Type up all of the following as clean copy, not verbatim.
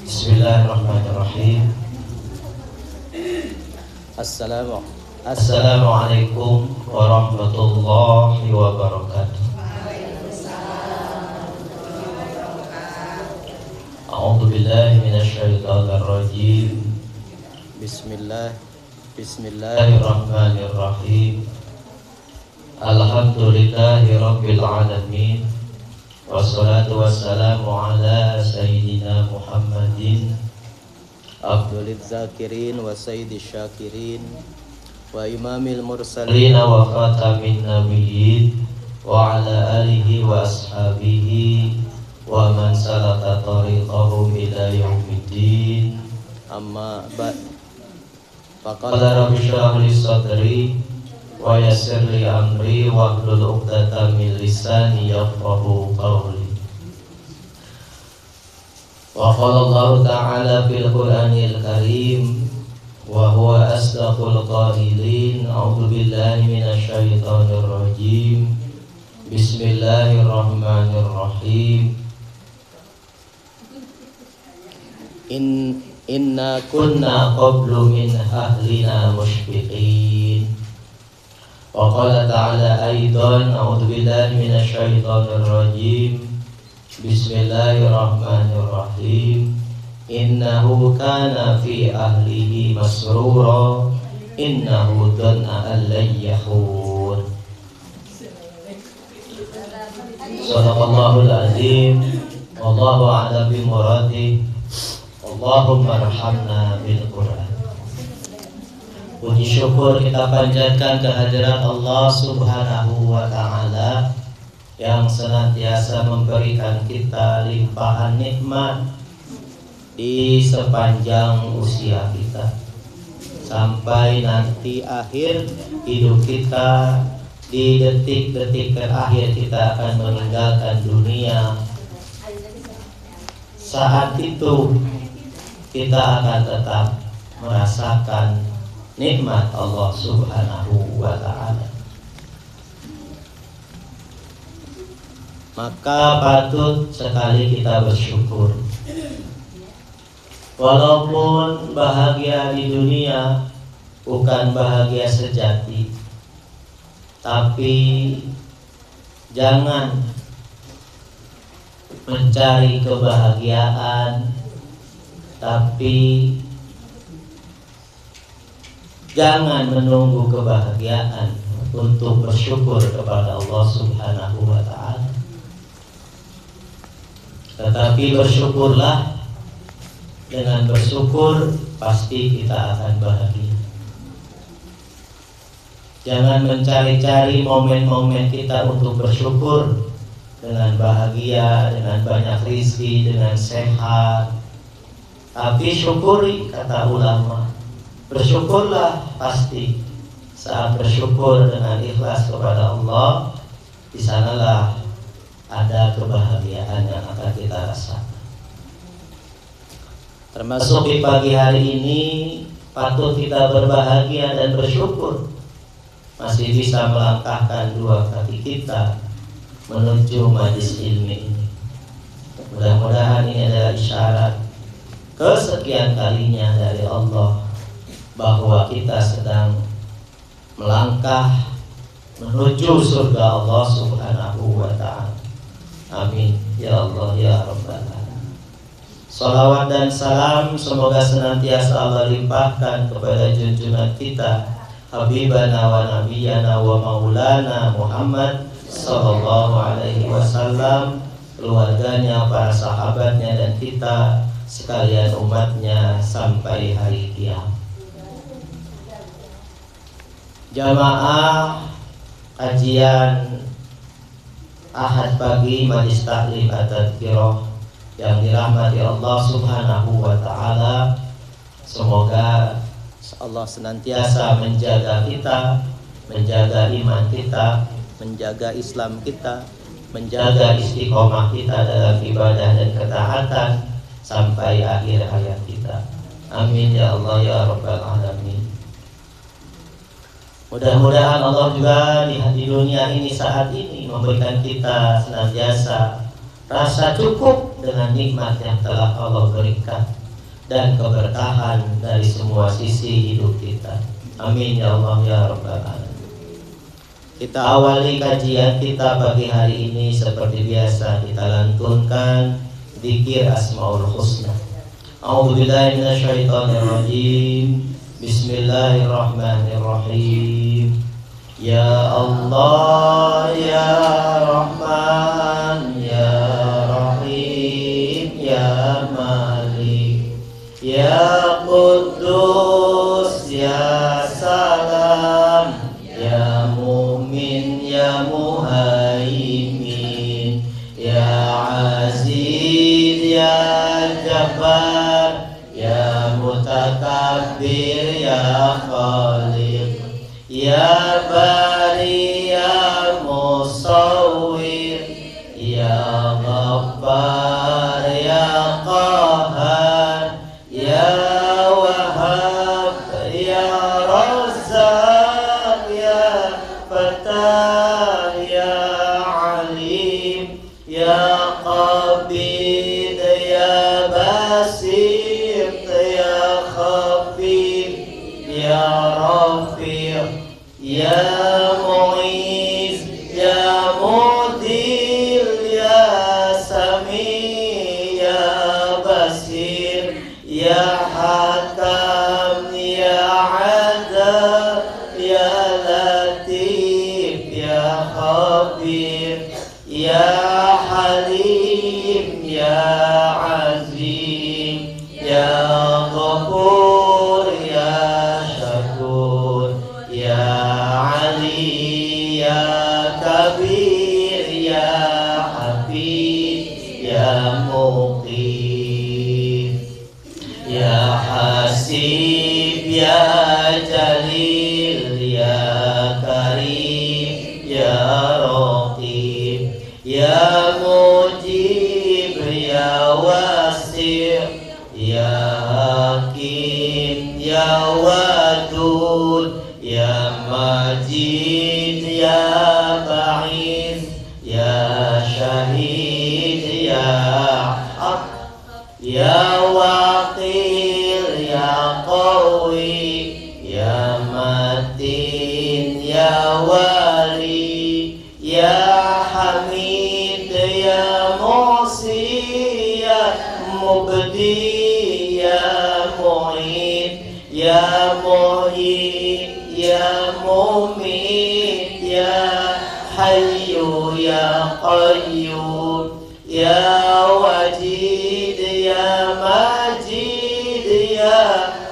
Bismillahirrahmanirrahim. Assalamualaikum warahmatullahi wabarakatuh. A'udzu billahi minasyaitonir rajim. Bismillahirrahmanirrahim. Alhamdulillahi rabbil alamin. Wassalatu wassalamu ala sayyidina Muhammadin Abdulil zakirin wa sayyidis syakirin wa imamil mursalin wa khatamin nabiyyin wa ala alihi wa ashabihi wa man salaka tariqahum ila yaumiddin. Amma ba'd. Faqala rabbi shrah li sadri wa yassir li amri wa hlul 'uqdatam min lisani yafqahu qawli. Wa qala Allah ta'ala fil Qur'anil Karim wa huwa asdaqul qailin. A'udzu billahi minasyaitonir rajim. Bismillahirrahmanirrahim. Inna kunna qablu min ahlina mushfiqin. Wa qala ta'ala aidan. A'udzu billahi minasyaitonir rajim. Bismillahirrahmanirrahim. Innahu kana fi ahlihi masrura. Innahu dhanna an lan yahur. Shadaqallahul azim. Wallahu a'lam bi muradih. Allahumma arhamna bil Qur'an. Puji syukur kita panjatkan kehadirat Allah Subhanahu wa ta'ala yang senantiasa memberikan kita limpahan nikmat di sepanjang usia kita sampai nanti akhir hidup kita. Di detik-detik terakhir kita akan meninggalkan dunia. Saat itu kita akan tetap merasakan nikmat Allah Subhanahu wa ta'ala. Maka patut sekali kita bersyukur. Walaupun bahagia di dunia bukan bahagia sejati, tapi jangan mencari kebahagiaan, tapi jangan menunggu kebahagiaan untuk bersyukur kepada Allah Subhanahu wa ta'ala. Tetapi bersyukurlah. Dengan bersyukur pasti kita akan bahagia. Jangan mencari-cari momen-momen kita untuk bersyukur dengan bahagia, dengan banyak rezeki, dengan sehat. Tapi syukuri, kata ulama. Bersyukurlah pasti. Saat bersyukur dengan ikhlas kepada Allah, di sanalah ada kebahagiaan yang akan kita rasakan. Termasuk di pagi hari ini patut kita berbahagia dan bersyukur masih bisa melangkahkan dua kaki kita menuju majlis ilmi ini. Mudah-mudahan ini adalah isyarat kesekian kalinya dari Allah bahwa kita sedang melangkah menuju surga Allah Subhanahu wa ta'ala. Amin ya Allah ya Rabbal alamin. Salawat dan salam semoga senantiasa Allah limpahkan kepada junjungan kita Habibana wa Nabiyana wa Maulana Muhammad sallallahu alaihi wasallam, keluarganya, para sahabatnya, dan kita sekalian umatnya sampai hari kiamat. Jamaah kajian Ahad pagi Majlis Taklim At-Tadhkirah yang dirahmati Allah Subhanahu wa ta'ala, semoga Allah senantiasa menjaga kita, menjaga iman kita, menjaga Islam kita, menjaga istiqomah kita dalam ibadah dan ketaatan sampai akhir hayat kita. Amin ya Allah ya Rabbal alamin. Mudah-mudahan Allah juga di dunia ini saat ini memberikan kita senantiasa rasa cukup dengan nikmat yang telah Allah berikan, dan keberkahan dari semua sisi hidup kita. Amin ya Allah ya Rabbal Alamin. Kita awali kajian kita pagi hari ini seperti biasa, kita lantunkan zikir Asmaul Husna. A'udzubillahi minasyaitonirrajim. Bismillahirrahmanirrahim. Ya Allah ya Rahman ya Rahim ya Malik ya Quddus ya Salam ya Mu'min ya Muhaimin ya Aziz ya Jabbar ya Mutakabbir ya Khaliq ya Bari ya Musawwir ya Ghaffar ya Qahhar ya Wahhab ya Razzaq ya Fattah ya Alim ya Qabid ya Basit ya Khafid ya Rafiq ya Mu'iz ya Mudil ya Sami ya Basir ya Hakam ya Adil ya Latif ya Khabir ya Halim ya Azim ya Ghafur ya Syakur ya Ali ya Kabir ya Habib ya Muqim ya Hasib ya Jalil ya Karim ya Raqib ya Mujib ya Wasi' ya Hakim ya Wadud ya Majid ya Ba'is ya Syahid ya Haq ya Waqil ya Qawi ya Matin ya Wali ya Hamid ya Muhsi ya Mubdi ya Mu'id ya Muhyi ya Mumit ya Hayyu ya Qayyum ya Wajid ya Majid ya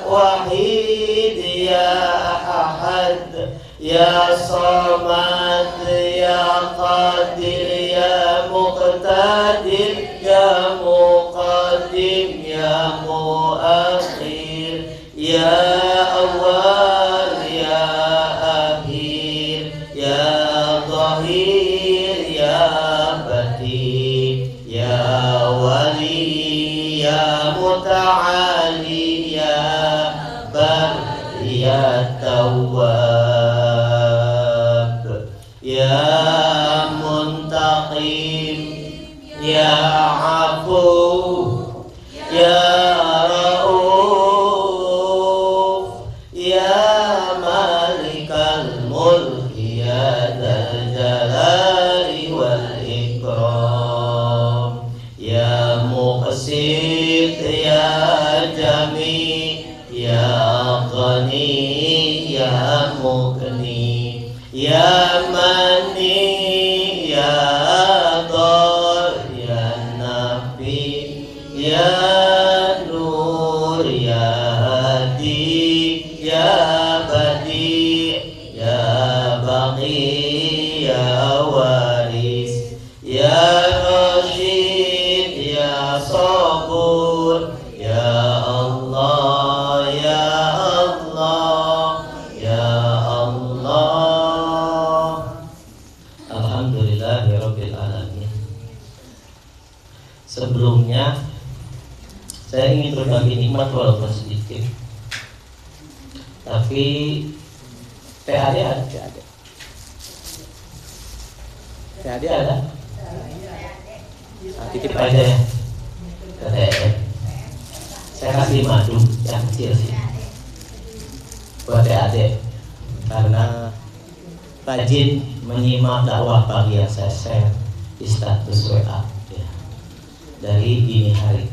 Wahid ya Ahad ya Samad ya Qadir ya Muqtadir ya Muqaddim ya Muakhir ya Awwal ya Akhir ya Zahir ya Batin ya Wali ya Muta'ali ya Bar ya Tawwab ya Muntaqim ya Afu ya Rauf ya Malikal Mulk ya Dzal Jalali wal Ikram ya Muqsit ya Jami ya Ghani ya Mughni ya Mani ya Dhar ya Nafi ya Nur ya Hadi ya Badi ya Baqi ya Waris ya Rashid ya Sabur ya Allah ya Allah ya Allah. Alhamdulillahirabbil alamin. Sebelumnya saya ingin berbagi nikmat walaupun sedikit. Tapi PAD ada. PAD ada? titip aja ya ke TM. Saya kasih madu yang kecil sih buat adik karena rajin menyimak dakwah pagi yang saya share di status WA ya, dari dini hari.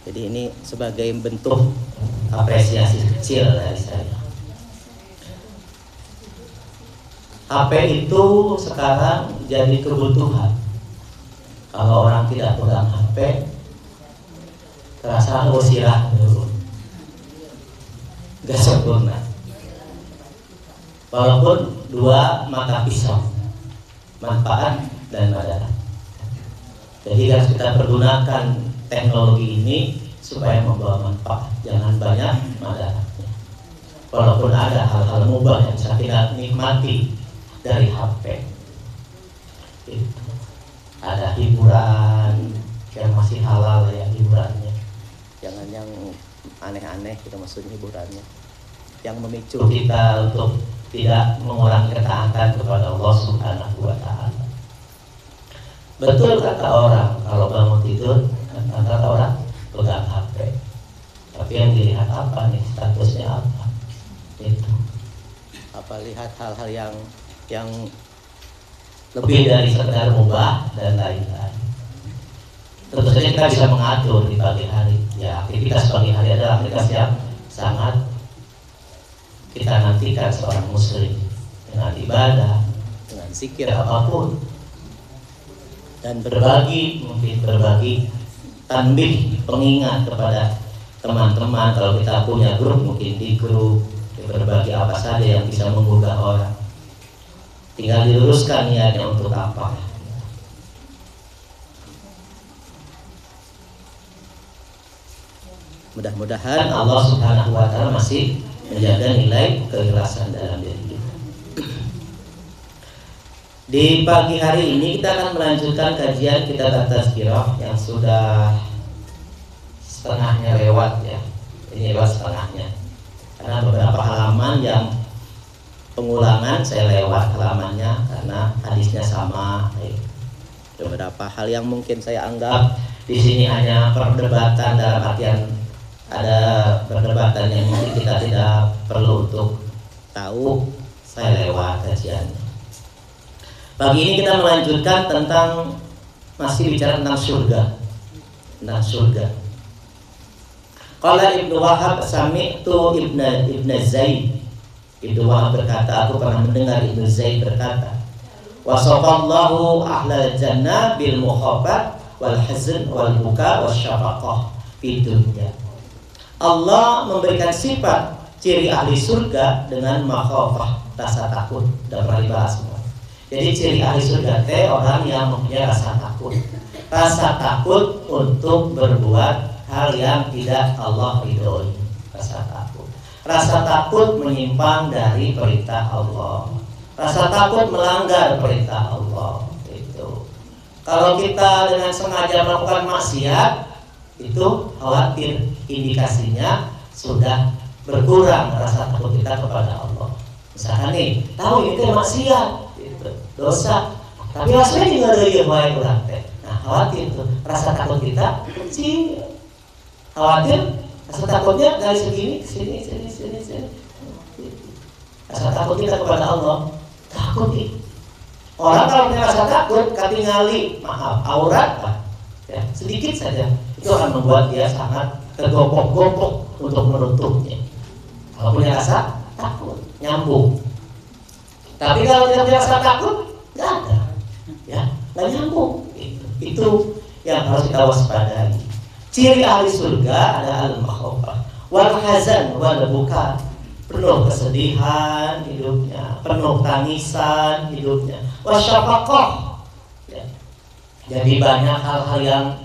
Jadi ini sebagai bentuk Apresiasi kecil dari saya. HP itu sekarang jadi kebutuhan. Kalau orang tidak pegang HP, terasa sirah dulu, gak sempurna. Walaupun dua mata pisau, manfaat dan madarat. Jadi harus kita pergunakan teknologi ini supaya membawa manfaat, jangan banyak madaratnya. Walaupun ada hal-hal mubah yang bisa kita nikmati dari HP, itu ada hiburan yang masih halal ya hiburannya. Jangan yang aneh-aneh kita maksudnya hiburannya, yang memicu kita untuk tidak mengurangi ketaatan kepada Allah Subhanahu wa Ta'ala. Betul kata orang, kalau bangun tidur kata orang pegang HP, tapi yang dilihat apa nih, statusnya apa? Itu apa, lihat hal-hal yang lebih dari sekedar mubah dan lain-lain. Tentu saja kita bisa mengatur di pagi hari. Ya, aktivitas pagi hari adalah aktivitas yang sangat kita nantikan seorang muslim, dengan ibadah, dengan zikir apapun, dan berbagi, mungkin berbagi tanbih, pengingat kepada teman-teman. Kalau kita punya grup, mungkin di grup berbagi apa saja yang bisa menggugah orang. Tinggal diluruskan niatnya untuk apa. Mudah-mudahan Dan Allah Subhanahu wa Ta'ala masih menjaga nilai keikhlasan dalam diri kita. Di pagi hari ini kita akan melanjutkan kajian kitab At-Tazkirah yang sudah setengahnya lewat ya. Ini lewat setengahnya. Karena beberapa halaman yang pengulangan saya lewat halamannya karena hadisnya sama. beberapa hal yang mungkin saya anggap Di sini hanya perdebatan dalam artian ada perdebatan yang mungkin kita tidak perlu untuk tahu, saya lewat kajiannya. Pagi ini kita melanjutkan tentang, masih bicara tentang surga. Tentang surga. Qala Ibnu Wahab sami'tu Ibn Zaid. Ibnu Wahab berkata, aku pernah mendengar Ibnu Zaid berkata, wasafallahu ahlal jannah bil mukhabat wal hazn wal buka wasyafaqah fid dunya. Allah memberikan sifat ciri ahli surga dengan makhafah, rasa takut. Sudah pernah dibahas semua. Jadi ciri ahli surga teh orang yang mempunyai rasa takut. Rasa takut untuk berbuat hal yang tidak Allah ridhoi. Rasa takut. Rasa takut menyimpang dari perintah Allah. Rasa takut melanggar perintah Allah. Itu. Kalau kita dengan sengaja melakukan maksiat, itu khawatir indikasinya sudah berkurang rasa takut kita kepada Allah. Misalkan nih, tahu itu maksiat, itu dosa, tapi rasanya juga ada yang baik orang teh. Nah, khawatir tuh rasa takut kita kecil. Khawatir rasa takutnya dari sini. Rasa takut kita kepada Allah takut nih. Orang kalau punya rasa takut, katingali, maaf, aurat lah, ya, sedikit saja, itu akan membuat dia sangat tergopok-gopok untuk menutupnya. Kalau punya rasa takut, nyambung. Tapi kalau tidak punya rasa takut, nggak ada, ya, nggak nyambung. Itu yang harus kita waspadai. Ciri ahli surga adalah al-makhofah, wal hazan, wal buka. Penuh kesedihan hidupnya, penuh tangisan hidupnya, wasyafaqah. Ya. Jadi banyak hal-hal yang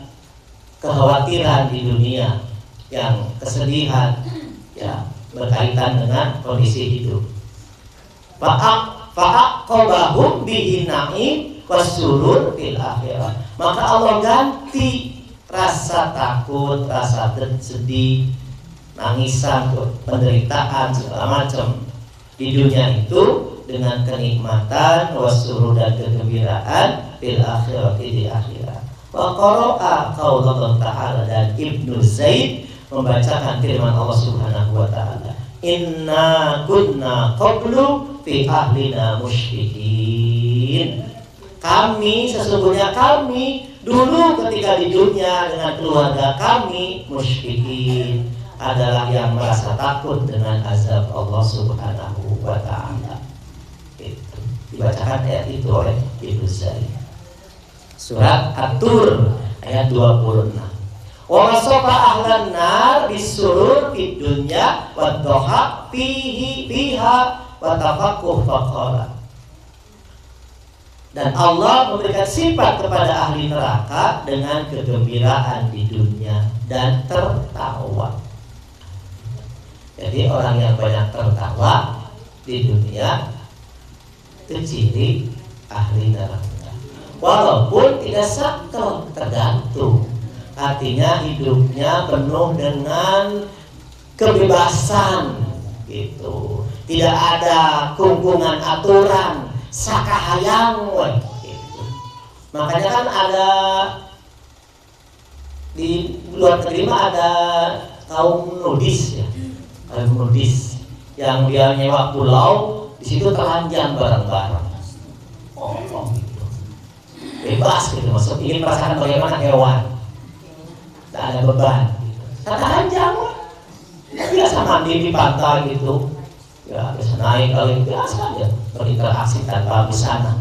kekhawatiran di dunia, yang kesedihan, ya, berkaitan dengan kondisi hidup. Fa'aqabahum bihi na'im wasurur fil akhirah. Maka Allah ganti rasa takut, rasa sedih, nangisan, penderitaan, segala macam di dunia itu dengan kenikmatan, wasurur dan kegembiraan fil akhirati di akhirat. Wa qara'a qaulullah ta'ala, dan Ibnu Zaid membacakan firman Allah Subhanahu wa taala, inna kunna qablu fi ahlina musyrikin. Kami, sesungguhnya kami dulu ketika di dunia dengan keluarga kami musyrikin, adalah yang merasa takut dengan azab Allah Subhanahu wa taala. Itu dibacakan ayat itu oleh Ibnu Zaid. Surat At-Tur ayat 26. Wa wasafa ahlan nar bisurur fid dunya wa dhahak fiha wa tafaqquh faqala. Dan Allah memberikan sifat kepada ahli neraka dengan kegembiraan di dunia dan tertawa. Jadi orang yang banyak tertawa di dunia itu ciri ahli neraka. Walaupun tidak sakral, tergantung. Artinya hidupnya penuh dengan kebebasan gitu. Tidak ada kungkungan aturan, sakahayang gitu. Makanya kan ada di luar negeri mah ada kaum nudis ya. Kaum nudis yang dia nyewa pulau, di situ telanjang bareng-bareng. Oh gitu. Bebas gitu, maksud ingin merasakan bagaimana hewan. Tak ada beban gitu. Telanjang biasa mandi di pantai gitu. Ya, biasa naik kali biasa aja berinteraksi tanpa busana.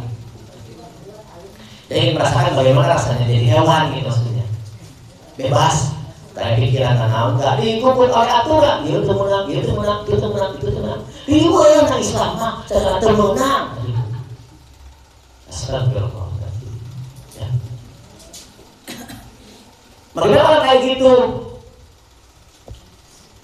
Dia ingin merasakan bagaimana rasanya jadi hewan gitu maksudnya. Bebas, kayak pikiran tanam, nggak dikumpul oleh aturan. Dia tuh menang, dia tuh menang, dia tuh menang, dia tuh menang. Dia menang Islam mah, saya tuh menang. Astagfirullah. Ya. Bagaimana orang kayak gitu?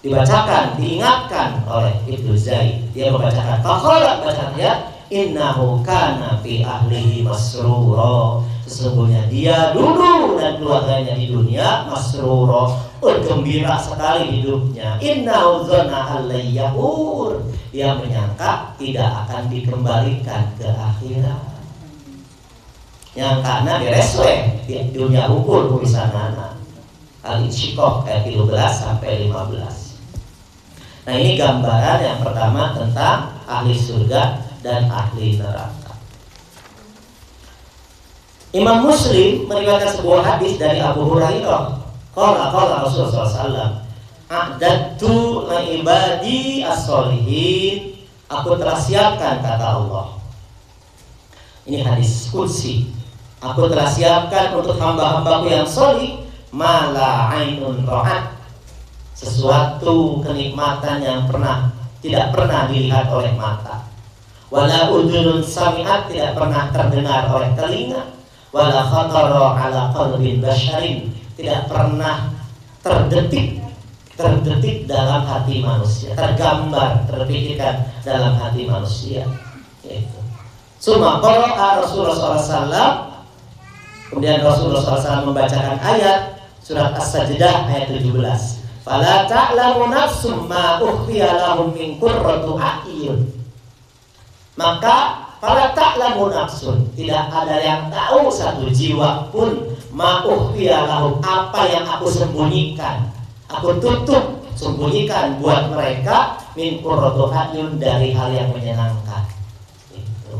Dibacakan, diingatkan oleh Ibnu Zaid. Dia membacakan, faqala, bacanya, innahu kana fi ahlihi masrura. Sesungguhnya dia dulu dan keluarganya di dunia masrura, bergembira sekali hidupnya. Innahu dzanna allayyahur. Dia menyangka tidak akan dikembalikan ke akhirat. Yang karena beres di dunia ukur tulisanana. Al-Insyiqaq ayat 13 sampai 15. Nah, ini gambaran yang pertama tentang ahli surga dan ahli neraka. Imam Muslim meriwayatkan sebuah hadis dari Abu Hurairah. Qala Rasulullah SAW, a'dadtu li ibadi as-solihin. Aku telah siapkan, kata Allah. Ini hadis qudsi. Aku telah siapkan untuk hamba-hambaku yang solih mala ainun ra'at, sesuatu kenikmatan yang tidak pernah dilihat oleh mata, wala udhunun sami'at, tidak pernah terdengar oleh telinga, wala khatara ala qalbin basyarin, tidak pernah terdetik dalam hati manusia, tergambar, terpikirkan dalam hati manusia. Yaitu summa qara'a Rasulullah SAW. Kemudian Rasulullah SAW membacakan ayat surat As-Sajdah ayat 17. Fala ta'lamu nafsum ma ukhfiya lahum min qurrati a'yun. Maka fala ta'lamu nafsun, tidak ada yang tahu satu jiwa pun ma ukhfiya lahum, apa yang aku sembunyikan, aku tutup, sembunyikan buat mereka min qurrati a'yun, dari hal yang menyenangkan. Itu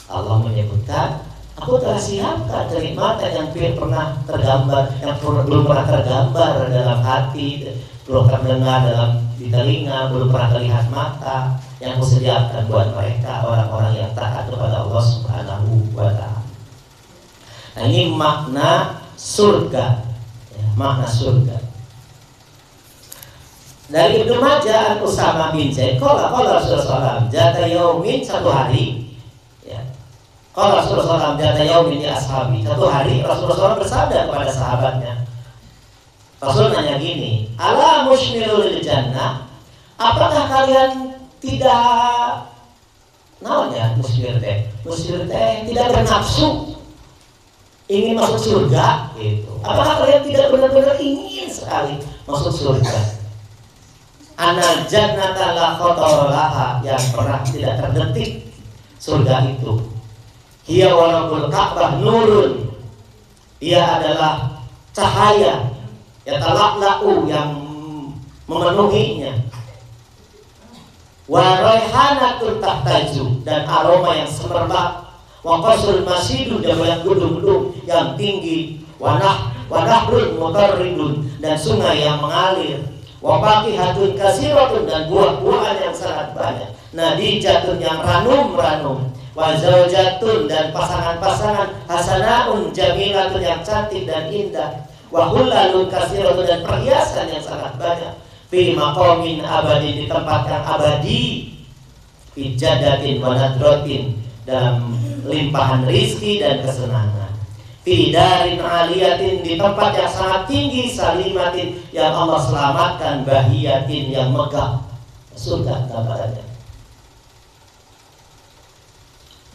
Allah menyebutkan, aku telah siapkan kenikmatan yang belum pernah tergambar, yang belum pernah tergambar dalam hati, belum pernah dengar di telinga, belum pernah terlihat mata, yang aku sediakan buat mereka, orang-orang yang taat kepada Allah Subhanahu wa ta'ala. Nah, ini makna surga, ya, makna surga. Dari Ibnu Majah, Usama bin Zaid, qala Rasulullah SAW, jata yaumin, satu hari, kalau Rasulullah SAW jata yaumin li ashabi, satu hari Rasulullah SAW bersabda kepada sahabatnya. Rasul nanya gini, ala mushmilul jannah, apakah kalian tidak musmir teh tidak bernafsu ingin masuk surga gitu. Apakah kalian tidak benar-benar ingin sekali masuk surga? Anal jannata la khatara laha, yang pernah tidak terdetik surga itu. Hiya wa rabbul Ka'bah nurun. Dia adalah cahaya yatalaqla'u yang memenuhinya. Wa raihanatun tahtaju, dan aroma yang semerbak. Wa qasrul masyidu, dan banyak gedung-gedung yang tinggi. Wa nahrun mutarridun, dan sungai yang mengalir. Wa faqihatun kasiratun, dan buah-buahan yang sangat banyak. Nadijatun, yang ranum-ranum. Wa zaujatun, dan pasangan-pasangan hasanaun jamilatun, yang cantik dan indah. Wa hullalun kasiratun, dan perhiasan yang sangat banyak. Fi maqamin abadi, di tempat yang abadi. Fi jadatin wa nadratin, dalam limpahan rizki dan kesenangan. Fi darin aliyatin, di tempat yang sangat tinggi. Salimatin, yang Allah selamatkan. Bahiyatin, yang megah. Surga gambarannya.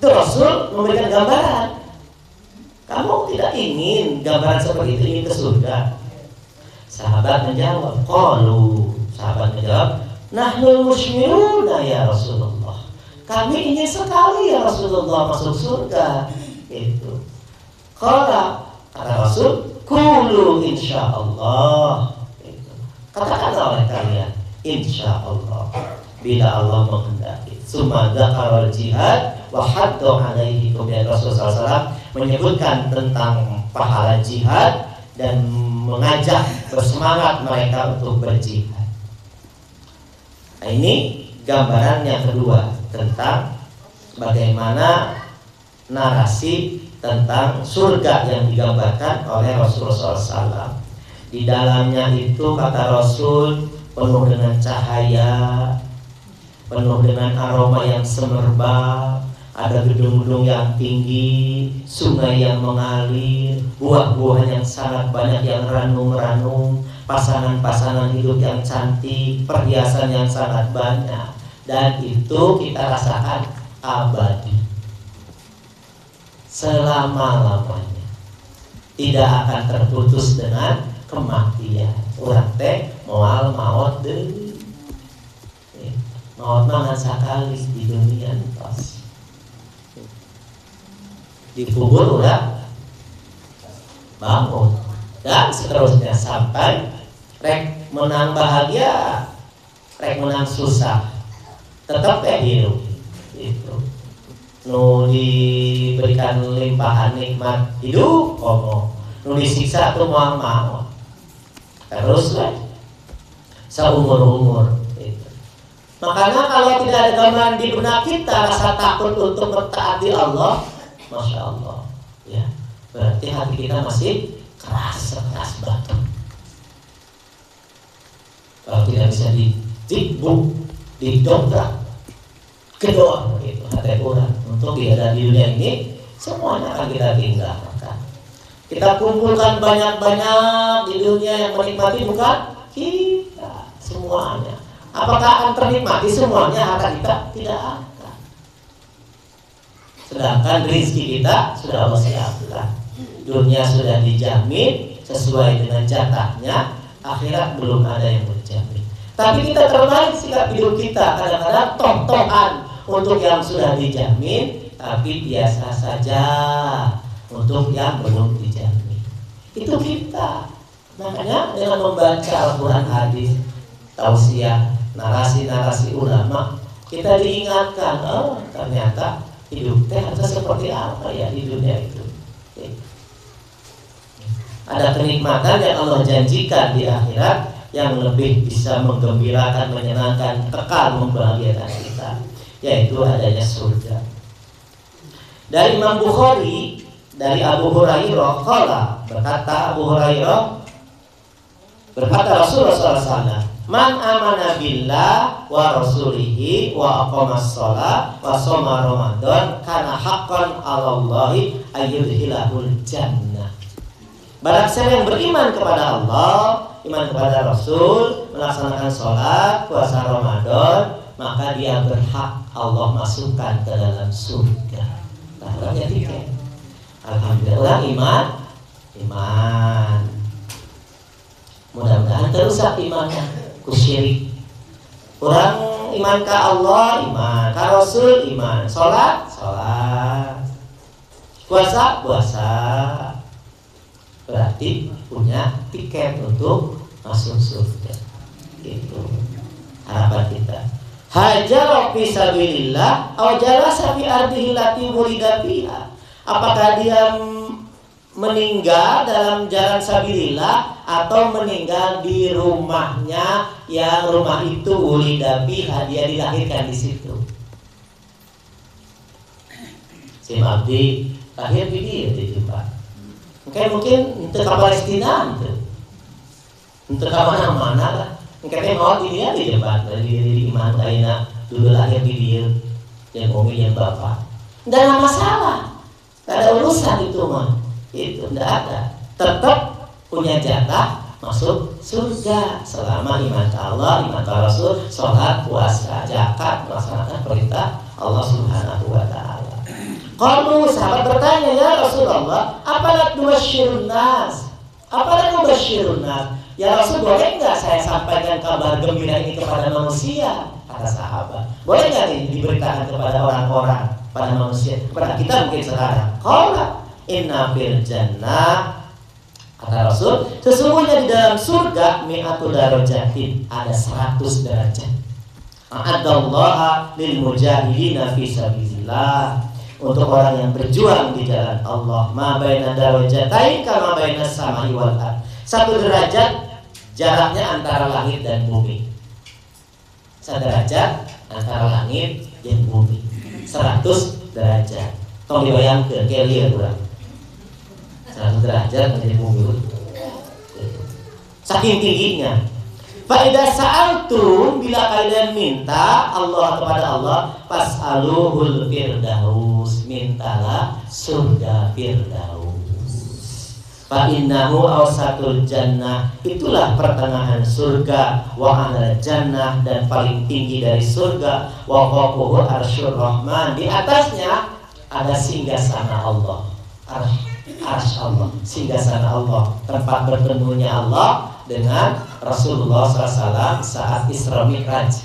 Itu Rasul memberikan gambaran. Kamu tidak ingin gambaran seperti itu, ingin ke surga? Sahabat menjawab, qalu, sahabat menjawab, nahnul musmiruna ya Rasulullah. Kami ingin sekali ya Rasulullah masuk surga. Itu. Qala, kata Rasul, qulu insyaallah. Itu. Katakanlah oleh kalian, insyaallah, bila Allah menghendaki. Summa dzakara al-jihad wa haddu alaihi. Kemudian Rasulullah SAW menyebutkan tentang pahala jihad dan mengajak bersemangat mereka untuk berjihad. Nah, ini gambaran yang kedua tentang bagaimana narasi tentang surga yang digambarkan oleh Rasulullah SAW. Di dalamnya itu kata Rasul penuh dengan cahaya, penuh dengan aroma yang semerbak. Ada gedung-gedung yang tinggi, sungai yang mengalir, buah-buahan yang sangat banyak yang ranum-ranum, pasangan-pasangan hidup yang cantik, perhiasan yang sangat banyak. Dan itu kita rasakan abadi, selama-lamanya, tidak akan terputus dengan kematian. Urang teh moal maot deui. Maot mah sakali di dunia entos. Dikubur udah bangun, dan seterusnya sampai rek menang bahagia, rek menang susah, tetap hidup. Itu nu diberikan limpahan nikmat hidup, nu disiksa tuh mau terus seumur-umur. Makanya kalau tidak ada gambaran di benak kita rasa takut untuk mentaati Allah, Masya Allah, ya, berarti hati kita masih keras batu. Kalau tidak bisa ditimbuk, didobrak, kedor gitu hati orang untuk ada di dunia ini, semuanya akan kita tinggalkan. Kita kumpulkan banyak-banyak di dunia yang menikmati bukan kita semuanya. Apakah akan ternikmati semuanya harta kita? Tidak akan. Sedangkan rezeki kita sudah Allah siapkan. Dunia sudah dijamin sesuai dengan jatahnya, akhirat belum ada yang berjamin. Tapi kita terbalik sikap hidup kita, kadang-kadang toh-tohan untuk yang sudah dijamin, tapi biasa saja untuk yang belum dijamin. Itu kita. Makanya dengan membaca Al-Quran, hadis, tausiah, narasi-narasi ulama, kita diingatkan, oh ternyata hidup teh harus seperti apa ya di dunia itu. Ada kenikmatan yang Allah janjikan di akhirat yang lebih bisa menggembirakan, menyenangkan, kekal membahagiakan kita, yaitu adanya surga. Dari Imam Bukhari, dari Abu Hurairah, berkata Abu Hurairah, berkata Rasulullah SAW, man amana billah wa rasulihi wa aqamas shalah wa shoma ramadan kana haqqan 'alallahi ayyudkhilahul jannah. Barang siapa yang beriman kepada Allah, iman kepada Rasul, melaksanakan sholat, puasa Ramadan, maka dia berhak Allah masukkan ke dalam surga. Nah, jadi alhamdulillah iman. Mudah-mudahan terusak imannya. Syirik. Orang iman ke Allah, iman ke Rasul, iman. Sholat. Puasa berarti punya tiket untuk masuk surga. Itu harapan kita. Hajar fi sabilillah aw jalasa fi ardihi lati wulida fiha. Apakah dia meninggal dalam jalan sabilillah atau meninggal di rumahnya yang rumah itu wulida fiha, dia dilahirkan di situ. Si Abdi lahir di dia di Jepang. Mungkin untuk ke Palestina, untuk ke mana-mana lah. Mungkin mau di dia di Jepang, di iman lainnya dulu lahir di dia, yang umi yang bapak. Tidak ada masalah, tidak ada urusan itu mah, itu tidak ada. Tetap punya jatah masuk surga selama iman ke Allah, iman ke Rasul, sholat, puasa, zakat, melaksanakan perintah Allah Subhanahu wa Ta'ala. Kalau sahabat bertanya, ya Rasulullah, apalah nubasyirun nas? Apalah nubasyirun nas? Ya Rasul, boleh nggak saya sampaikan kabar gembira ini kepada manusia? Kata sahabat. Boleh nggak diberitakan kepada orang-orang, pada manusia, kepada kita mungkin sekarang? Qala inna fil jannah, kata Rasul, sesungguhnya di dalam surga mi'atu darajatin, ada 100 derajat. A'addallaha lil mujahidina fi sabilillah, untuk orang yang berjuang di jalan Allah. Ma baina darajatain kama baina samai wal ard. 1 derajat jaraknya antara langit dan bumi. 1 derajat antara langit dan bumi. 100 derajat. Tong dibayangkeun ke lieu urang. 100 derajat dari bumi. Saking tingginya. Faidah sa'altum, bila kalian minta Allah kepada Allah, fas'aluhul firdaus, mintalah surga firdaus. Fa innahu awsatul jannah, itulah pertengahan surga, wa alal jannah, dan paling tinggi dari surga, wa fawqahu arsyur rahman, di atasnya ada singgasana Allah. Arsy Allah, singgasana Allah, tempat bertemunya Allah dengan Rasulullah SAW saat Isra Mi'raj.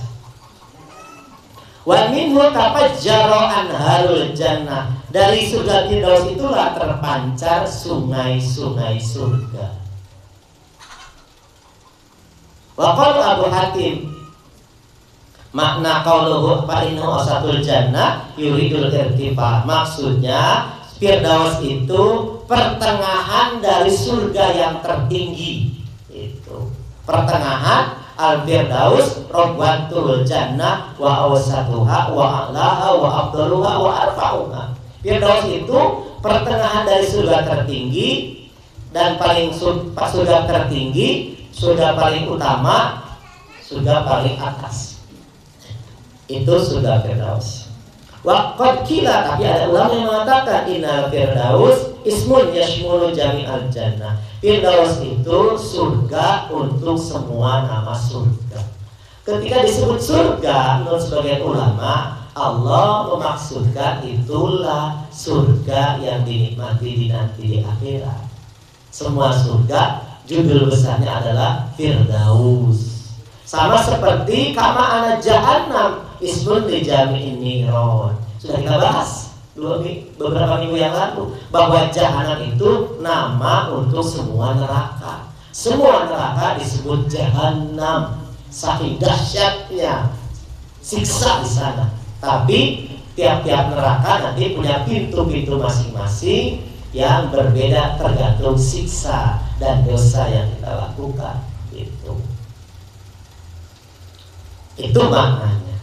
Wa minhu tafajjara anharul jannah, dari surga Firdaus itulah terpancar sungai-sungai surga. Wa qala Abu Hatim, makna qauluhu fa innahu asatul jannah yuridul irtifa, maksudnya Firdaus itu pertengahan dari surga yang tertinggi. Itu pertengahan al-Firdaus, rabwatul jannah wa awsatuha wa a'laha wa afdaluha wa arfa'uha. Firdaus itu pertengahan dari surga tertinggi dan paling surga tertinggi, surga paling utama, surga paling atas. Itu surga Firdaus. Waqad kila, tapi ada ulama yang mengatakan innal firdaus ismun yashmulu jami'al jannah. Firdaus itu surga untuk semua nama surga. Ketika disebut surga, menurut sebagian ulama, Allah memaksudkan itulah surga yang dinikmati nanti di akhirat. Semua surga judul besarnya adalah Firdaus. Sama seperti kama ana jahannam ismun li jami'in niron. Sudah kita bahas beberapa minggu yang lalu bahwa jahanam itu nama untuk semua neraka. Semua neraka disebut jahanam, saking dahsyatnya siksa di sana. Tapi tiap-tiap neraka nanti punya pintu-pintu masing-masing yang berbeda tergantung siksa dan dosa yang kita lakukan. Itu maknanya.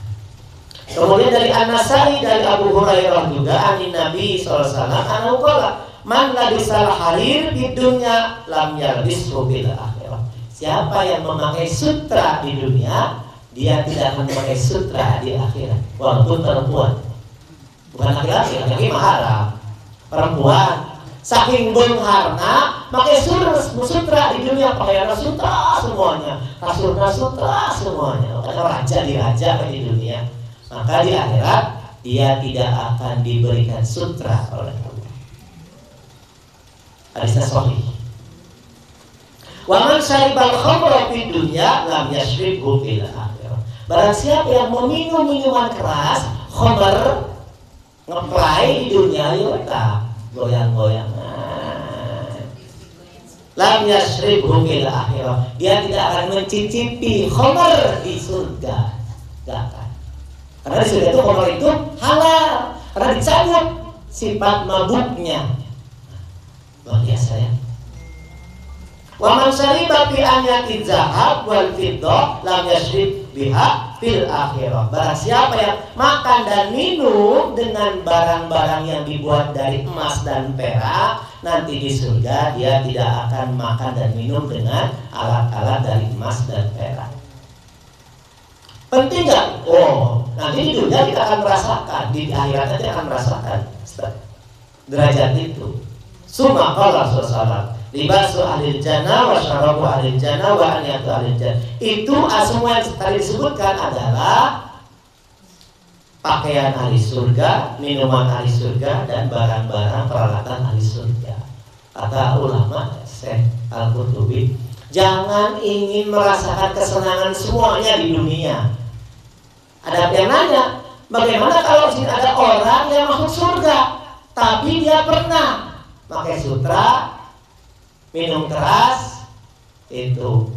Kemudian dari An-Nasai, dari Abu Hurairah juga, anin Nabi SAW, anahu qala man labisal harir di dunya lam yalbishu bil akhirah. Siapa yang memakai sutra di dunia, dia tidak memakai sutra di akhirat. Walaupun perempuan, bukan laki-laki, laki-laki haram. Perempuan saking bengharna pakai sutra di dunia, pakai sutra semuanya, kasurna sutra semuanya, raja diraja di dunia. Maka di akhirat dia tidak akan diberikan sutra oleh Allah. Hadisnya sahih. Wa man syaribal khamra fid dunya lam yashribhu fil akhirah. Barang siapa yang meminum minuman keras, khamr, ngeplay di dunia, ya goyang-goyangan. Lam yashribhu fil akhirah, dia tidak akan mencicipi khamar di surga, gak akan. Karena di surga itu khamar itu halal, karena dicabut sifat mabuknya. Luar biasa ya. Wa man syariba bi anyati zahab wal fiddah lam yashrib biha fil akhirah. Barang siapa yang makan dan minum dengan barang-barang yang dibuat dari emas dan perak, nanti di surga dia tidak akan makan dan minum dengan alat-alat dari emas dan perak. Penting nggak? Oh, nanti di dunia kita akan merasakan, di akhirat nanti akan merasakan derajat itu. Summa qala sallallahu libasu ahlil jannah wa syarabu ahlil jannah wa aniyatu ahlil jannah. Itu semua yang tadi disebutkan adalah pakaian ahli surga, minuman ahli surga, dan barang-barang peralatan ahli surga. Kata ulama Syekh Al-Qurtubi, jangan ingin merasakan kesenangan semuanya di dunia. Ada yang nanya, bagaimana kalau ada orang yang masuk surga tapi dia pernah pakai sutra, minum keras, itu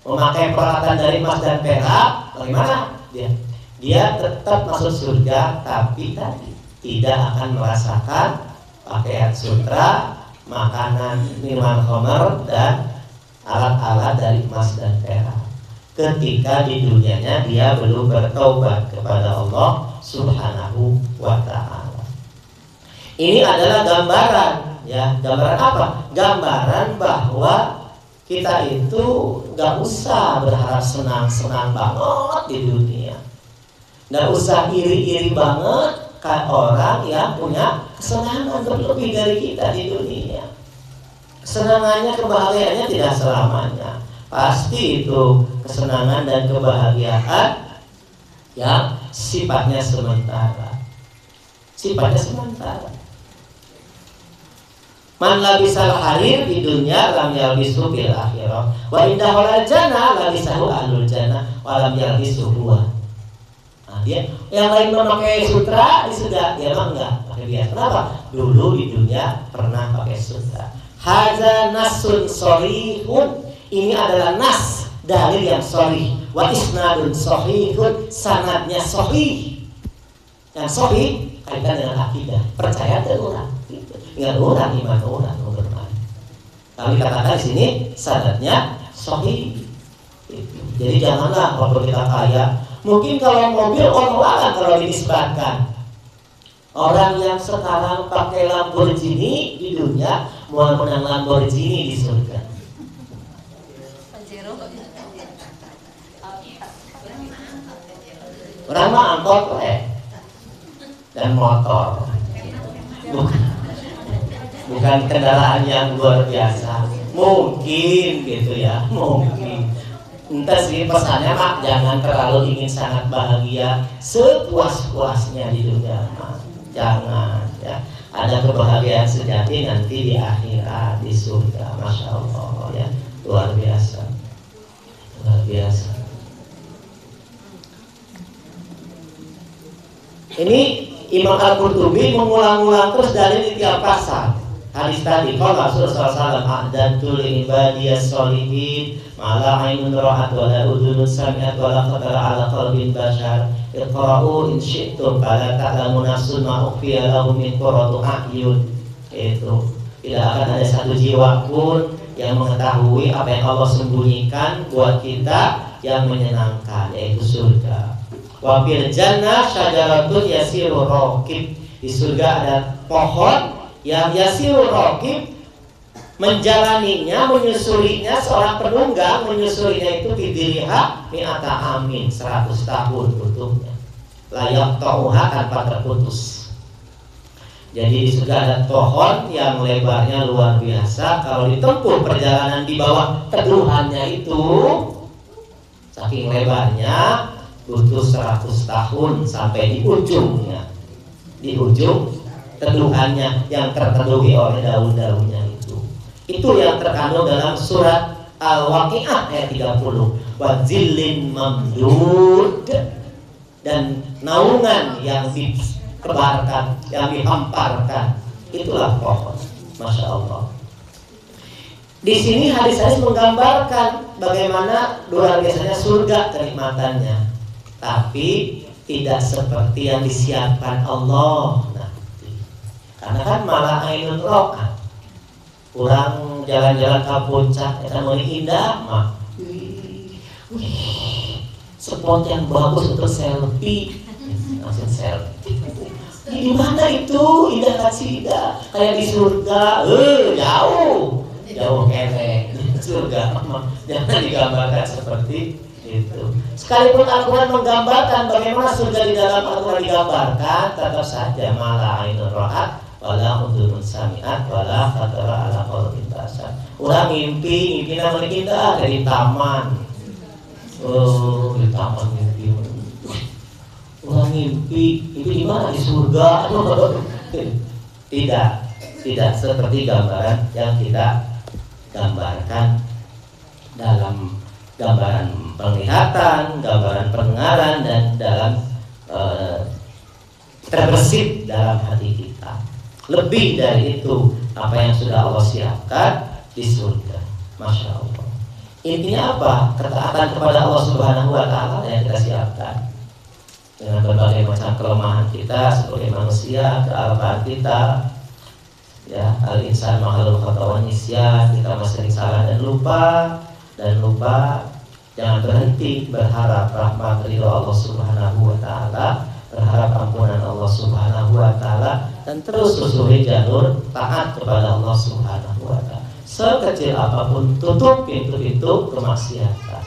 memakai peralatan dari emas dan perak, bagaimana dia? Dia tetap masuk surga, tapi tadi tidak akan merasakan pakaian sutra, makanan, minuman khamar, dan alat-alat dari emas dan perak. Ketika di dunianya dia belum bertaubat kepada Allah Subhanahu wa ta'ala. Ini adalah gambaran, ya, gambaran apa? Gambaran bahwa kita itu gak usah berharap senang-senang banget di dunia. Gak usah iri-iri banget kayak orang yang punya kesenangan berlebih dari kita di dunia. Kesenangannya, kebahagiaannya tidak selamanya. Pasti itu kesenangan dan kebahagiaan yang sifatnya sementara. Sifatnya sementara. Man labisal harir di dunia lam yalbisu fil akhirah wa indahul jannah labisahu ahlul jannah wa lam yalbisu huwa. Nah, dia yang lain memakai sutra di surga, dia mah enggak pakai biasa. Kenapa? Dulu di dunia pernah pakai sutra. Hadza nasun sharihun, ini adalah nas, dalil yang sharih. Wa isnadun sahihun, sanadnya sahih. Yang sahih kaitan dengan akidah, percaya ke orang. Ingat orang, iman orang, beriman. Kami katakan di sini sanadnya sahih. Jadi janganlah kalau kita kaya. Mungkin kalau mobil orang kalau dinisbatkan. Orang yang sekarang pakai Lamborghini di dunia mau menang Lamborghini di surga. Orang mah angkot dan motor. Bukan kendaraan yang luar biasa. Mungkin gitu ya, mungkin. Entah sih pesannya mak, jangan terlalu ingin sangat bahagia sepuas-puasnya di dunia mak. Jangan ya. Ada kebahagiaan sejati nanti di akhirat, di surga. Masya Allah ya, luar biasa. Luar biasa. Ini Imam Al-Qurtubi mengulang-ulang terus dalil di tiap pasal. Hadis tadi, qala Rasulullah SAW, a'dadtu li ibadiyas sholihin ma la aynun ra'at wa la udhunun sami'at wa la khatara ala qalbin bashar. Iqra'u in syi'tum fala ta'lamu nafsun ma ukhfiya lahum min qurrati a'yun. Itu tidak akan ada satu jiwa pun yang mengetahui apa yang Allah sembunyikan buat kita yang menyenangkan, yaitu surga. Wa fil jannah syajaratun yasiru raqib. Di surga ada pohon yang yasiru raqib, menjalaninya, menyusulinya seorang penunggang, menyusulinya itu bidiriha mi'ata amin, 100 tahun utuhnya. Layak tauha tanpa terputus. Jadi di surga ada pohon yang lebarnya luar biasa. Kalau ditempuh perjalanan di bawah teduhannya itu, saking lebarnya butuh 100 tahun sampai di ujungnya. Di ujung teduhannya yang terteduhi oleh daun-daunnya itu. Itu yang terkandung dalam surat Al-Waqi'ah ayat 30. Wa zillin mamdud, dan naungan yang dikebarkan, yang dihamparkan. itulah pohon. Masya Allah. Di sini hadis-hadis menggambarkan bagaimana luar biasanya surga kenikmatannya, tapi tidak seperti yang disiapkan Allah nanti. Karena kan malah ainun ro'ah, kurang jalan-jalan ke puncak, itu mau indah mah. Spot yang bagus untuk selfie, langsung selfie. Di mana itu indah kasida kayak di surga, jauh kere surga. Jangan digambarkan seperti itu. Sekalipun Al-Quran menggambarkan bagaimana surga di dalam Al-Quran digambarkan, tetap saja malah ainun ra'at wala udhunun sami'at wala khatara ala qalbin basar. Ulah mimpi namanya indah dari taman. Di taman mimpi. Ulah mimpi di mana? Di surga. Tidak seperti gambaran yang kita gambarkan dalam gambaran penglihatan, gambaran pendengaran, dan dalam terbersit dalam hati kita. Lebih dari itu apa yang sudah Allah siapkan di surga. Masya Allah. Intinya apa? Ketaatan kepada Allah Subhanahu wa Ta'ala yang kita siapkan dengan berbagai macam kelemahan kita sebagai manusia, kealpaan kita, ya, al-insan makhluk khata'un nisyan, kita masih sering salah dan lupa. Jangan berhenti berharap rahmat ridho Allah Subhanahu wa Ta'ala, berharap ampunan Allah Subhanahu wa Ta'ala, dan terus susuri jalur taat kepada Allah Subhanahu wa Ta'ala. Sekecil apapun, tutup pintu-pintu kemaksiatan.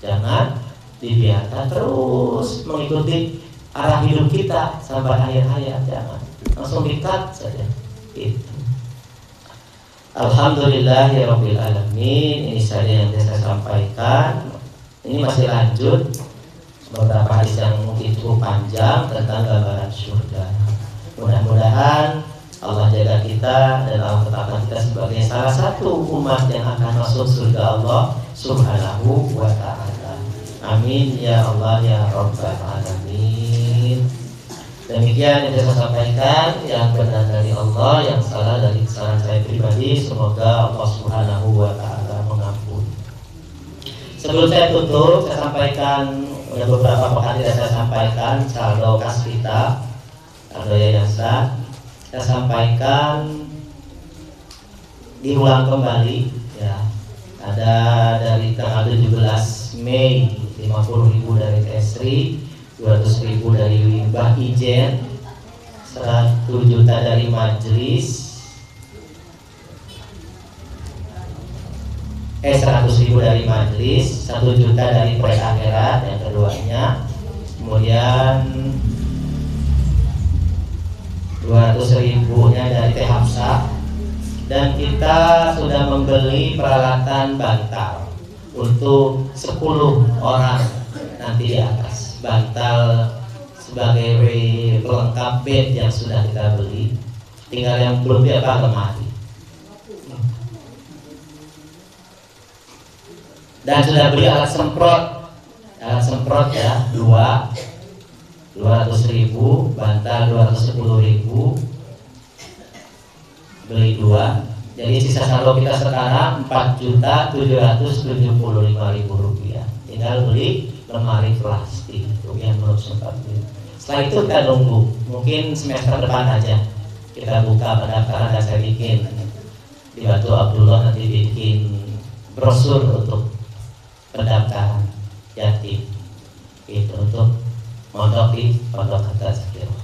Jangan dibiarkan terus mengikuti arah hidup kita sampai akhir hayat. Jangan langsung dikat saja. Itu. Alhamdulillahirabbil alamin. Ini saja yang saya sampaikan. Ini masih lanjut beberapa hadis yang mungkin cukup panjang tentang gambaran surga. Mudah-mudahan Allah jaga kita dan Allah tetapkan kita sebagai salah satu umat yang akan masuk surga Allah Subhanahu wa Ta'ala. Amin ya Allah ya Rabbal alamin. Demikian yang saya sampaikan, yang benar dari Allah, yang salah dari kesalahan saya pribadi. Semoga Allah Subhanahu wa Ta'ala mengampuni. Sebelum saya tutup, saya sampaikan beberapa pekan tidak saya sampaikan saldo kas kita, saldo yayasan. Saya sampaikan diulang kembali, ya. Ada dari tanggal 17 Mei 50.000 dari Tesri, 200.000 dari Mbah Ijen, 1 juta dari Majelis, 100.000 dari Majelis, 1 juta dari Proyek Akhirat yang keduanya, kemudian 200.000-nya dari Teh Hafsah, dan kita sudah membeli peralatan bantal untuk 10 orang nanti di atas. Bantal sebagai pelengkap bed yang sudah kita beli, tinggal yang belum apa lemari. Dan sudah beli alat semprot ya, 200.000, bantal 210.000, beli 2. Jadi sisa saldo kita sekarang 4.775.000 rupiah. Tinggal beli lemari plastik itu yang menurut sempat. Setelah itu kita nunggu, mungkin semester depan aja kita buka pendaftaran dan saya bikin dibantu Abdullah nanti bikin brosur untuk pendaftaran yatim itu untuk mondok di Pondok Tazkirah.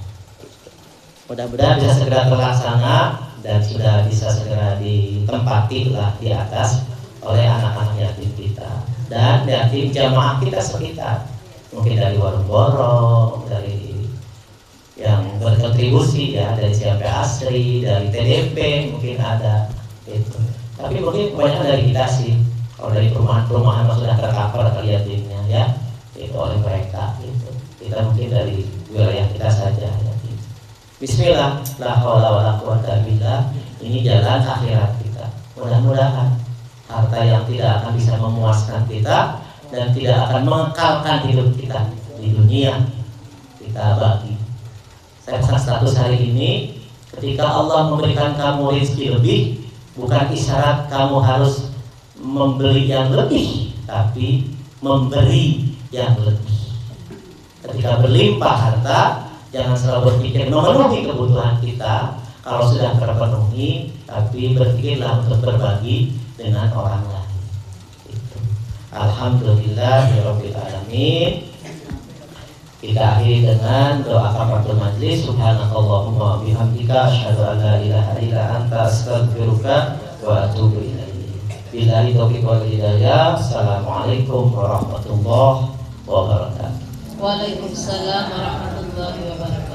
Mudah-mudahan bisa segera terlaksana dan sudah bisa segera ditempati lah di atas oleh anak-anak yatim kita dan yatim jamaah kita sekitar, mungkin dari warung borong, dari yang berkontribusi ya, dari CMP Asri, dari TDP mungkin ada itu. Tapi mungkin kebanyakan dari kita sih, kalau dari perumahan-perumahan sudah tercover yatimnya ya, itu oleh mereka itu. Kita mungkin dari wilayah kita saja ya. Bismillah, la haula wala quwata billah. Ini jalan akhirat kita. Mudah-mudahan harta yang tidak akan bisa memuaskan kita dan tidak akan mengekalkan hidup kita di dunia kita bagi. Saya pesan status hari ini, Ketika Allah memberikan kamu rezeki lebih, bukan isyarat kamu harus membeli yang lebih, tapi memberi yang lebih. Ketika berlimpah harta, jangan selalu berpikir memenuhi kebutuhan kita. Kalau sudah terpenuhi, tapi berpikirlah untuk berbagi dengan orang lain. Alhamdulillahirabbil alamin. Kita akhiri dengan doa kafaratul majlis. Subhanakallahumma wa bihamdika asyhadu an la ilaha illa anta astaghfiruka wa atubu ilaik. Billahi taufiq wal hidayah. Assalamualaikum warahmatullahi wabarakatuh. Waalaikumsalam warahmatullahi wabarakatuh.